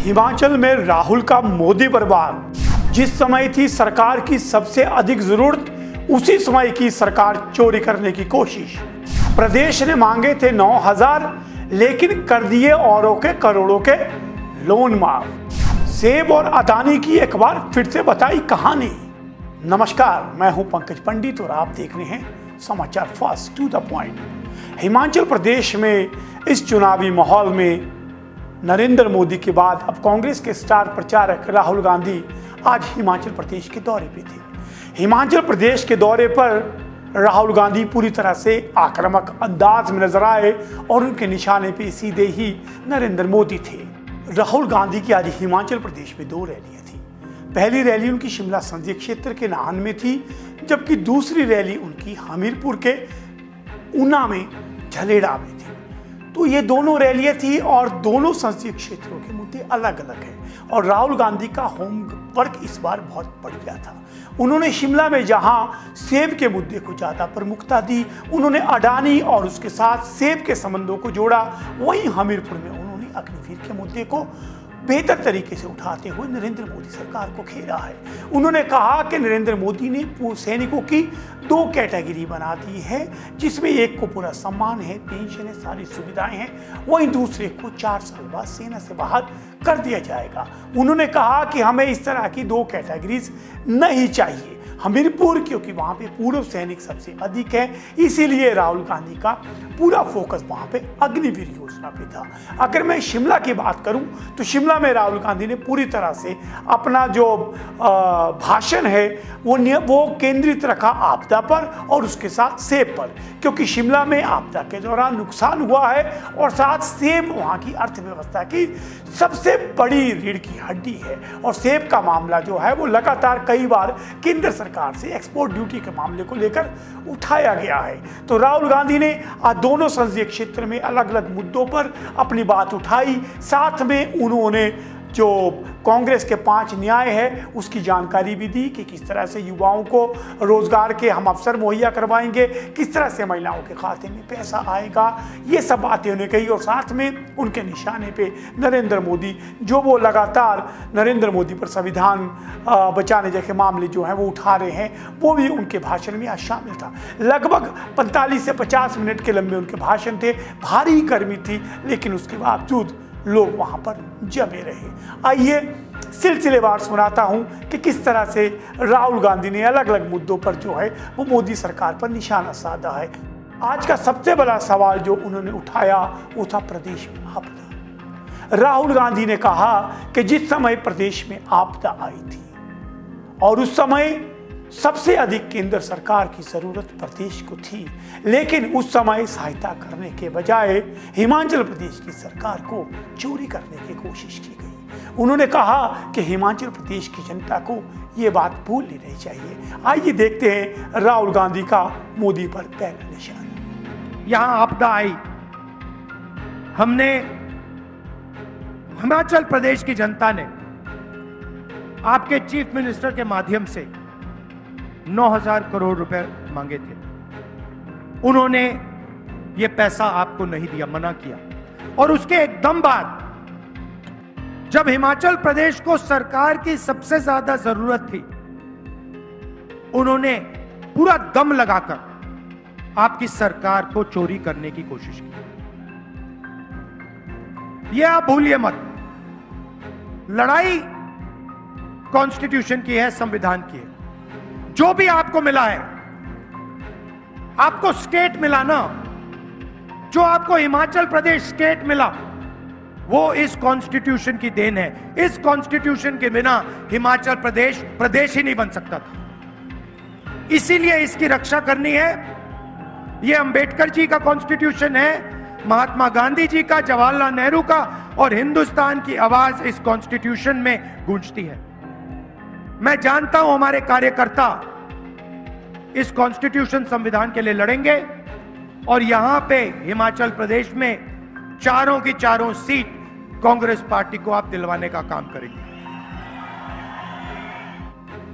हिमाचल में राहुल का मोदी पर वार। जिस समय थी सरकार की सबसे अधिक जरूरत, उसी समय की सरकार चोरी करने की कोशिश। प्रदेश ने मांगे थे 9,000, लेकिन कर दिए औरों के करोड़ों के लोन माफ। सेब और अदानी की एक बार फिर से बताई कहानी। नमस्कार, मैं हूं पंकज पंडित और आप देख रहे हैं समाचार fast to the point. Himachal Pradesh में इस चुनावी माहौल में नरेंद्र मोदी के बाद अब कांग्रेस के स्टार प्रचारक राहुल गांधी आज हिमाचल प्रदेश के दौरे पे थे। हिमाचल प्रदेश के दौरे पर राहुल गांधी पूरी तरह से आक्रामक अंदाज में नजर आए और उनके निशाने पे सीधे ही नरेंद्र मोदी थे। राहुल गांधी की आज हिमाचल प्रदेश में 2 रैलियां थी। पहली रैली उनकी शिमला संसदीय क्षेत्र के नाहन में थी, जबकि दूसरी रैली उनकी हमीरपुर के ऊना में झलेड़ा में थी। तो ये दोनों रैलियां थी और दोनों संसदीय क्षेत्रों के मुद्दे अलग अलग हैं और राहुल गांधी का होमवर्क इस बार बहुत बढ़िया था। उन्होंने शिमला में जहां सेब के मुद्दे को ज्यादा प्रमुखता दी, उन्होंने अडानी और उसके साथ सेब के संबंधों को जोड़ा। वहीं हमीरपुर में उन्होंने अग्निवीर के मुद्दे को बेहतर तरीके से उठाते हुए नरेंद्र मोदी सरकार को घेरा है। उन्होंने कहा कि नरेंद्र मोदी ने सैनिकों की 2 कैटेगरी बना दी है, जिसमें एक को पूरा सम्मान है, पेंशन है, सारी सुविधाएं हैं, वहीं दूसरे को 4 साल बाद सेना से बाहर कर दिया जाएगा। उन्होंने कहा कि हमें इस तरह की 2 कैटेगरीज नहीं चाहिए। हमीरपुर क्योंकि वहां पे पूर्व सैनिक सबसे अधिक है, इसीलिए राहुल गांधी का पूरा फोकस वहां पे अग्निवीर योजना पे था। अगर मैं शिमला की बात करूं तो शिमला में राहुल गांधी ने पूरी तरह से अपना जो भाषण है वो केंद्रित रखा आपदा पर और उसके साथ सेब पर, क्योंकि शिमला में आपदा के दौरान नुकसान हुआ है और साथ सेब वहां की अर्थव्यवस्था की सबसे बड़ी रीढ़ की हड्डी है और सेब का मामला जो है वो लगातार कई बार केंद्र सरकार से एक्सपोर्ट ड्यूटी के मामले को लेकर उठाया गया है। तो राहुल गांधी ने आज दोनों संसदीय क्षेत्र में अलग अलग मुद्दों पर अपनी बात उठाई। साथ में उन्होंने जो कांग्रेस के 5 न्याय है उसकी जानकारी भी दी कि किस तरह से युवाओं को रोजगार के हम अवसर मुहैया करवाएंगे, किस तरह से महिलाओं के खाते में पैसा आएगा, ये सब बातें उन्हें कही। और साथ में उनके निशाने पे नरेंद्र मोदी, जो वो लगातार नरेंद्र मोदी पर संविधान बचाने जैसे मामले जो हैं वो उठा रहे हैं, वो भी उनके भाषण में आज शामिल था। लगभग 45 से 50 मिनट के लंबे उनके भाषण थे। भारी गर्मी थी, लेकिन उसके बावजूद लोग वहां पर जमे रहे। आइए सिलसिलेवार सुनाता हूं कि किस तरह से राहुल गांधी ने अलग अलग मुद्दों पर जो है वो मोदी सरकार पर निशाना साधा है। आज का सबसे बड़ा सवाल जो उन्होंने उठाया वो था प्रदेश में आपदा। राहुल गांधी ने कहा कि जिस समय प्रदेश में आपदा आई थी और उस समय सबसे अधिक केंद्र सरकार की जरूरत प्रदेश को थी, लेकिन उस समय सहायता करने के बजाय हिमाचल प्रदेश की सरकार को चोरी करने की कोशिश की गई। उन्होंने कहा कि हिमाचल प्रदेश की जनता को यह बात भूलनी नहीं चाहिए। आइए देखते हैं राहुल गांधी का मोदी पर पहला निशाना। यहां आपदा आई, हमने हिमाचल प्रदेश की जनता ने आपके चीफ मिनिस्टर के माध्यम से 9,000 करोड़ रुपए मांगे थे। उन्होंने ये पैसा आपको नहीं दिया, मना किया। और उसके एकदम बाद जब हिमाचल प्रदेश को सरकार की सबसे ज्यादा जरूरत थी, उन्होंने पूरा दम लगाकर आपकी सरकार को चोरी करने की कोशिश की। यह आप भूलिए मत, लड़ाई कॉन्स्टिट्यूशन की है, संविधान की है। जो भी आपको मिला है, आपको स्टेट मिला ना, जो आपको हिमाचल प्रदेश स्टेट मिला, वो इस कॉन्स्टिट्यूशन की देन है। इस कॉन्स्टिट्यूशन के बिना हिमाचल प्रदेश प्रदेश ही नहीं बन सकता था। इसीलिए इसकी रक्षा करनी है। ये अंबेडकर जी का कॉन्स्टिट्यूशन है, महात्मा गांधी जी का, जवाहरलाल नेहरू का, और हिंदुस्तान की आवाज इस कॉन्स्टिट्यूशन में गूंजती है। मैं जानता हूं हमारे कार्यकर्ता इस कॉन्स्टिट्यूशन संविधान के लिए लड़ेंगे और यहां पे हिमाचल प्रदेश में चारों की चारों सीट कांग्रेस पार्टी को आप दिलवाने का काम करेंगे।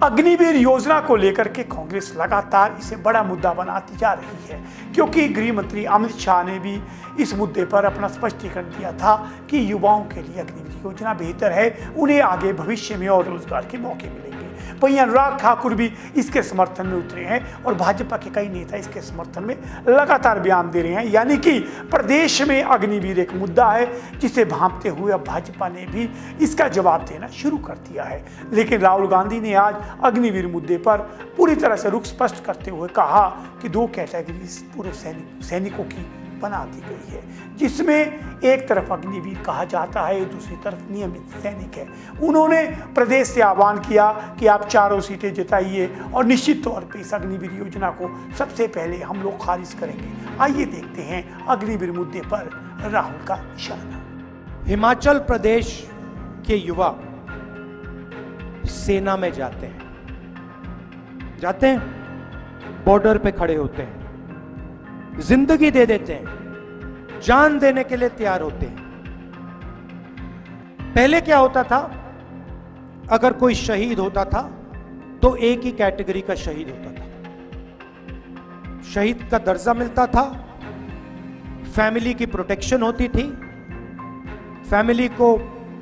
अग्निवीर योजना को लेकर के कांग्रेस लगातार इसे बड़ा मुद्दा बनाती जा रही है, क्योंकि गृह मंत्री अमित शाह ने भी इस मुद्दे पर अपना स्पष्टीकरण दिया था कि युवाओं के लिए अग्निवीर योजना बेहतर है, उन्हें आगे भविष्य में और रोजगार के मौके मिलेंगे। वहीं अनुराग ठाकुर भी इसके समर्थन में उतरे हैं और भाजपा के कई नेता इसके समर्थन में लगातार बयान दे रहे हैं। यानी कि प्रदेश में अग्निवीर एक मुद्दा है जिसे भांपते हुए अब भाजपा ने भी इसका जवाब देना शुरू कर दिया है। लेकिन राहुल गांधी ने आज अग्निवीर मुद्दे पर पूरी तरह से रुख स्पष्ट करते हुए कहा कि 2 कैटेगरी पूर्व सैनिकों की बना दी गई है, जिसमें एक तरफ अग्निवीर कहा जाता है, दूसरी तरफ नियमित सैनिक है। उन्होंने प्रदेश से आह्वान किया कि आप 4 सीटें जिताइए और निश्चित तौर पे इस अग्निवीर योजना को सबसे पहले हम लोग खारिज करेंगे। आइए देखते हैं अग्निवीर मुद्दे पर राहुल का निशाना। हिमाचल प्रदेश के युवा सेना में जाते हैं, बॉर्डर पे खड़े होते हैं, जिंदगी दे देते हैं, जान देने के लिए तैयार होते हैं। पहले क्या होता था, अगर कोई शहीद होता था तो एक ही कैटेगरी का शहीद होता था, शहीद का दर्जा मिलता था, फैमिली की प्रोटेक्शन होती थी, फैमिली को,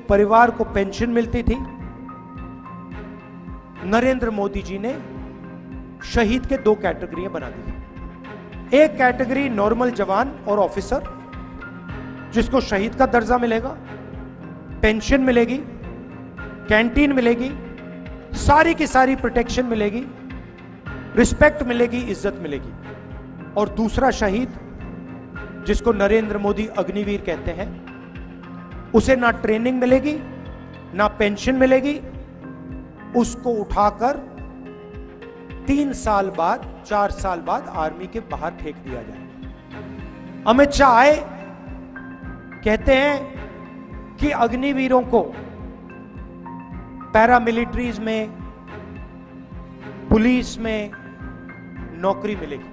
परिवार को पेंशन मिलती थी। नरेंद्र मोदी जी ने शहीद के 2 कैटेगरियां बना दी। एक कैटेगरी नॉर्मल जवान और ऑफिसर, जिसको शहीद का दर्जा मिलेगा, पेंशन मिलेगी, कैंटीन मिलेगी, सारी की सारी प्रोटेक्शन मिलेगी, रिस्पेक्ट मिलेगी, इज्जत मिलेगी। और दूसरा शहीद, जिसको नरेंद्र मोदी अग्निवीर कहते हैं, उसे ना ट्रेनिंग मिलेगी, ना पेंशन मिलेगी, उसको उठाकर 3 साल बाद, 4 साल बाद आर्मी के बाहर फेंक दिया जाएगा। अमित शाह आए, कहते हैं कि अग्निवीरों को पैरामिलिट्रीज में, पुलिस में नौकरी मिलेगी।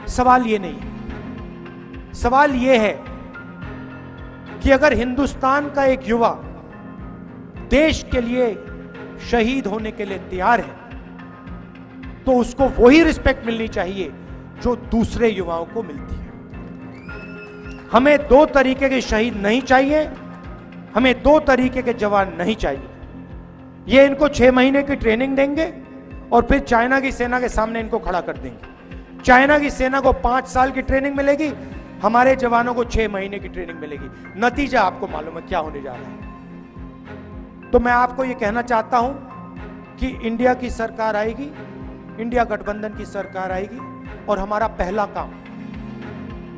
सवाल ये नहीं है, सवाल ये है कि अगर हिंदुस्तान का एक युवा देश के लिए शहीद होने के लिए तैयार है तो उसको वही रिस्पेक्ट मिलनी चाहिए जो दूसरे युवाओं को मिलती है। हमें 2 तरीके के शहीद नहीं चाहिए, हमें 2 तरीके के जवान नहीं चाहिए। ये इनको 6 महीने की ट्रेनिंग देंगे और फिर चाइना की सेना के सामने इनको खड़ा कर देंगे। चाइना की सेना को 5 साल की ट्रेनिंग मिलेगी, हमारे जवानों को 6 महीने की ट्रेनिंग मिलेगी। नतीजा आपको मालूम है क्या होने जा रहा है। तो मैं आपको यह कहना चाहता हूं कि इंडिया की सरकार आएगी, इंडिया गठबंधन की सरकार आएगी और हमारा पहला काम,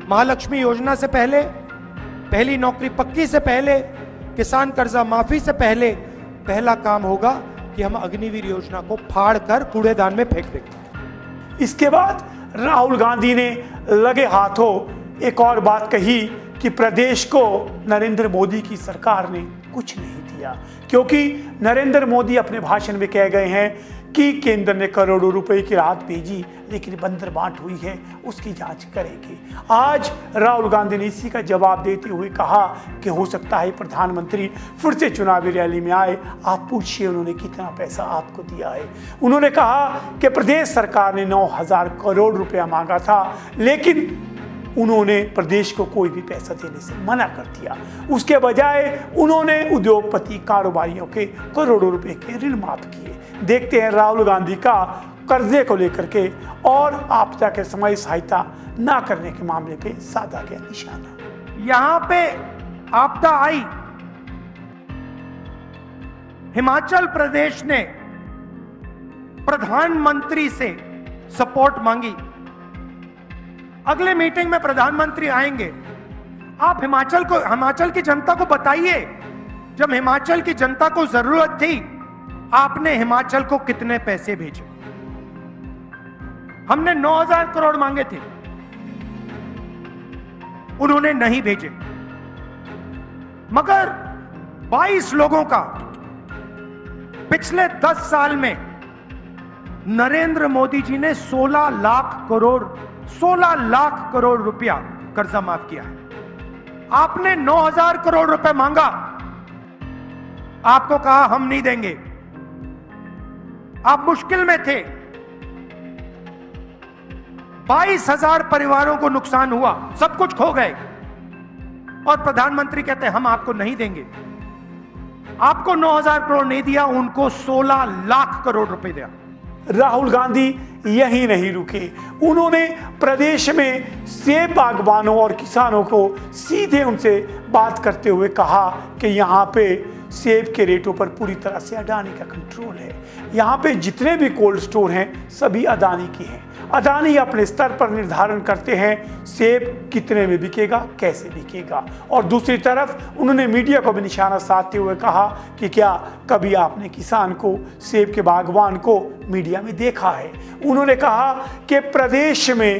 महालक्ष्मी योजना से पहले, पहली नौकरी पक्की से पहले, किसान कर्जा माफी से पहले, पहला काम होगा कि हम अग्निवीर योजना को फाड़ कर कूड़ेदान में फेंक देंगे। इसके बाद राहुल गांधी ने लगे हाथों एक और बात कही कि प्रदेश को नरेंद्र मोदी की सरकार ने कुछ नहीं दिया, क्योंकि नरेंद्र मोदी अपने भाषण में कह गए हैं कि केंद्र ने करोड़ों रुपए की राहत भेजी, लेकिन बंदर बांट हुई है, उसकी जांच करेंगे। आज राहुल गांधी ने इसी का जवाब देते हुए कहा कि हो सकता है प्रधानमंत्री फिर से चुनावी रैली में आए, आप पूछिए उन्होंने कितना पैसा आपको दिया है। उन्होंने कहा कि प्रदेश सरकार ने 9,000 करोड़ रुपया मांगा था, लेकिन उन्होंने प्रदेश को कोई भी पैसा देने से मना कर दिया। उसके बजाय उन्होंने उद्योगपति, कारोबारियों के करोड़ों रुपए के ऋण माफ किए। देखते हैं राहुल गांधी का कर्जे को लेकर के और आपदा के समय सहायता ना करने के मामले पे साधा गया निशाना। यहां पे आपदा आई, हिमाचल प्रदेश ने प्रधानमंत्री से सपोर्ट मांगी। अगले मीटिंग में प्रधानमंत्री आएंगे, आप हिमाचल की जनता को बताइए, जब हिमाचल की जनता को जरूरत थी आपने हिमाचल को कितने पैसे भेजे। हमने 9,000 करोड़ मांगे थे, उन्होंने नहीं भेजे, मगर 22 लोगों का पिछले 10 साल में नरेंद्र मोदी जी ने 16 लाख करोड़ रुपया कर्जा माफ किया है। आपने 9,000 करोड़ रुपए मांगा, आपको कहा हम नहीं देंगे। आप मुश्किल में थे। 22,000 परिवारों को नुकसान हुआ, सब कुछ खो गए, और प्रधानमंत्री कहते हैं हम आपको नहीं देंगे। आपको 9,000 करोड़ नहीं दिया, उनको 16 लाख करोड़ रुपए दिया। राहुल गांधी यहीं नहीं रुके, उन्होंने प्रदेश में सेब बागवानों और किसानों को सीधे उनसे बात करते हुए कहा कि यहाँ पे सेब के रेटों पर पूरी तरह से अडानी का कंट्रोल है। यहाँ पे जितने भी कोल्ड स्टोर हैं सभी अडानी के हैं। अडानी अपने स्तर पर निर्धारण करते हैं सेब कितने में बिकेगा, कैसे बिकेगा। और दूसरी तरफ उन्होंने मीडिया को भी निशाना साधते हुए कहा कि क्या कभी आपने किसान को, सेब के बागवान को मीडिया में देखा है। उन्होंने कहा कि प्रदेश में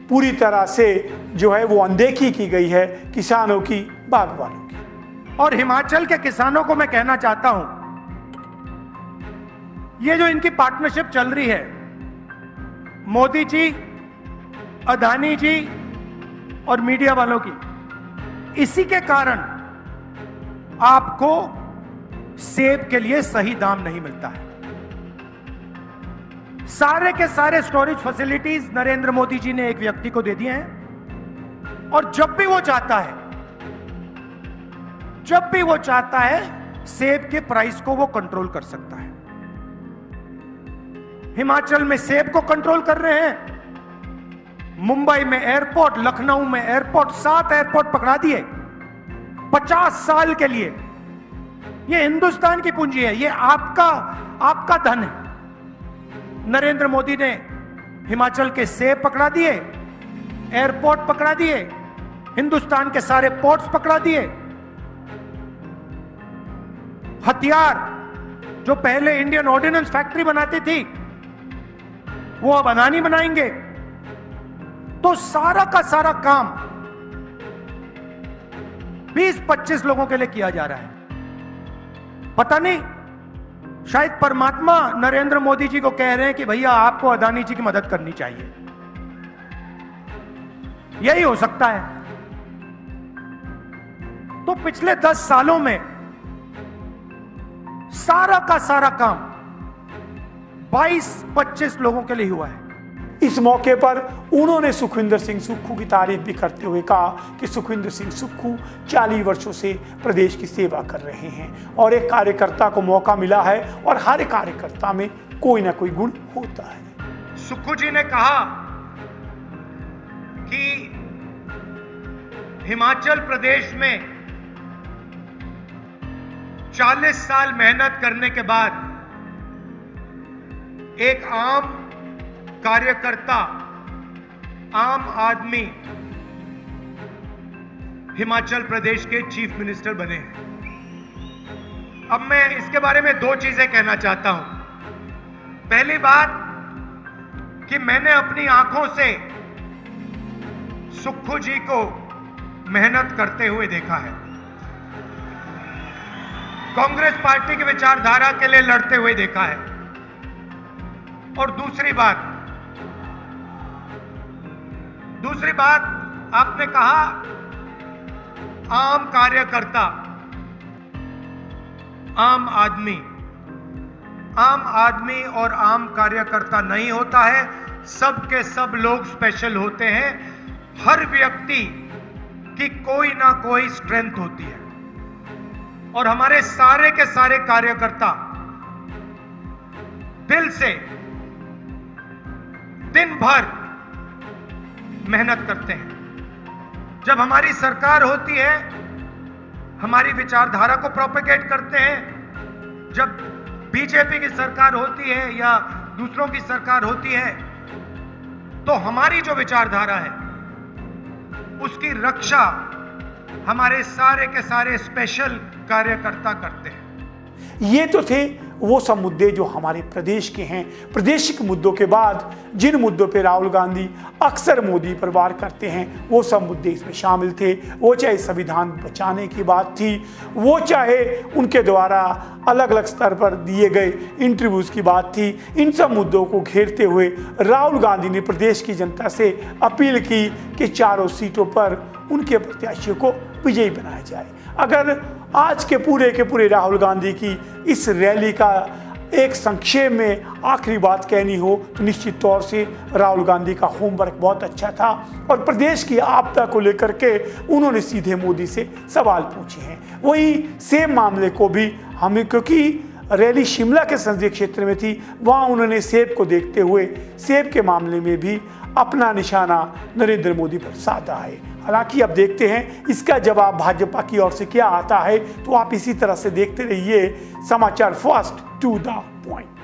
पूरी तरह से जो है वो अनदेखी की गई है किसानों की, बागवानों की। और हिमाचल के किसानों को मैं कहना चाहता हूं, ये जो इनकी पार्टनरशिप चल रही है, मोदी जी, अदानी जी और मीडिया वालों की, इसी के कारण आपको सेब के लिए सही दाम नहीं मिलता है। सारे के सारे स्टोरेज फैसिलिटीज नरेंद्र मोदी जी ने एक व्यक्ति को दे दिए हैं, और जब भी वो चाहता है सेब के प्राइस को वो कंट्रोल कर सकता है। हिमाचल में सेब को कंट्रोल कर रहे हैं। मुंबई में एयरपोर्ट, लखनऊ में एयरपोर्ट, 7 एयरपोर्ट पकड़ा दिए 50 साल के लिए। ये हिंदुस्तान की पूंजी है, ये आपका धन है। नरेंद्र मोदी ने हिमाचल के सेब पकड़ा दिए, एयरपोर्ट पकड़ा दिए, हिंदुस्तान के सारे पोर्ट्स पकड़ा दिए। हथियार जो पहले इंडियन ऑर्डिनेंस फैक्ट्री बनाती थी वो अब अडानी बनाएंगे। तो सारा का सारा काम 20-25 लोगों के लिए किया जा रहा है। पता नहीं, शायद परमात्मा नरेंद्र मोदी जी को कह रहे हैं कि भैया आपको अडानी जी की मदद करनी चाहिए। यही हो सकता है। तो पिछले 10 सालों में सारा का सारा काम 22-25 लोगों के लिए हुआ है। इस मौके पर उन्होंने सुखविंदर सिंह सुक्खू की तारीफ भी करते हुए कहा कि सुखविंदर सिंह सुक्खू 40 वर्षों से प्रदेश की सेवा कर रहे हैं और एक कार्यकर्ता को मौका मिला है और हर कार्यकर्ता में कोई ना कोई गुण होता है। सुक्खू जी ने कहा कि हिमाचल प्रदेश में 40 साल मेहनत करने के बाद एक आम कार्यकर्ता, आम आदमी हिमाचल प्रदेश के चीफ मिनिस्टर बने हैं। अब मैं इसके बारे में 2 चीजें कहना चाहता हूं। पहली बात कि मैंने अपनी आंखों से सुक्खू जी को मेहनत करते हुए देखा है, कांग्रेस पार्टी की विचारधारा के लिए लड़ते हुए देखा है। और दूसरी बात आपने कहा आम कार्यकर्ता, आम आदमी और आम कार्यकर्ता नहीं होता है, सब के सब लोग स्पेशल होते हैं। हर व्यक्ति की कोई ना कोई स्ट्रेंथ होती है और हमारे सारे के सारे कार्यकर्ता दिल से दिन भर मेहनत करते हैं। जब हमारी सरकार होती है, हमारी विचारधारा को प्रोपेगेट करते हैं। जब बीजेपी की सरकार होती है या दूसरों की सरकार होती है, तो हमारी जो विचारधारा है उसकी रक्षा हमारे सारे के सारे स्पेशल कार्यकर्ता करते हैं। ये तो थे वो सब मुद्दे जो हमारे प्रदेश के हैं। प्रादेशिक मुद्दों के बाद जिन मुद्दों पे राहुल गांधी अक्सर मोदी पर वार करते हैं वो सब मुद्दे इसमें शामिल थे। वो चाहे संविधान बचाने की बात थी, वो चाहे उनके द्वारा अलग अलग स्तर पर दिए गए इंटरव्यूज की बात थी। इन सब मुद्दों को घेरते हुए राहुल गांधी ने प्रदेश की जनता से अपील की कि चारों सीटों पर उनके प्रत्याशियों को विजयी बनाया जाए। अगर आज के पूरे राहुल गांधी की इस रैली का एक संक्षेप में आखिरी बात कहनी हो तो निश्चित तौर से राहुल गांधी का होमवर्क बहुत अच्छा था और प्रदेश की आपदा को लेकर के उन्होंने सीधे मोदी से सवाल पूछे हैं। वहीं सेब मामले को भी हमें, क्योंकि रैली शिमला के संसदीय क्षेत्र में थी, वहां उन्होंने सेब को देखते हुए सेब के मामले में भी अपना निशाना नरेंद्र मोदी पर साधा है। हालांकि अब देखते हैं इसका जवाब भाजपा की ओर से क्या आता है। तो आप इसी तरह से देखते रहिए समाचार फर्स्ट टू द पॉइंट।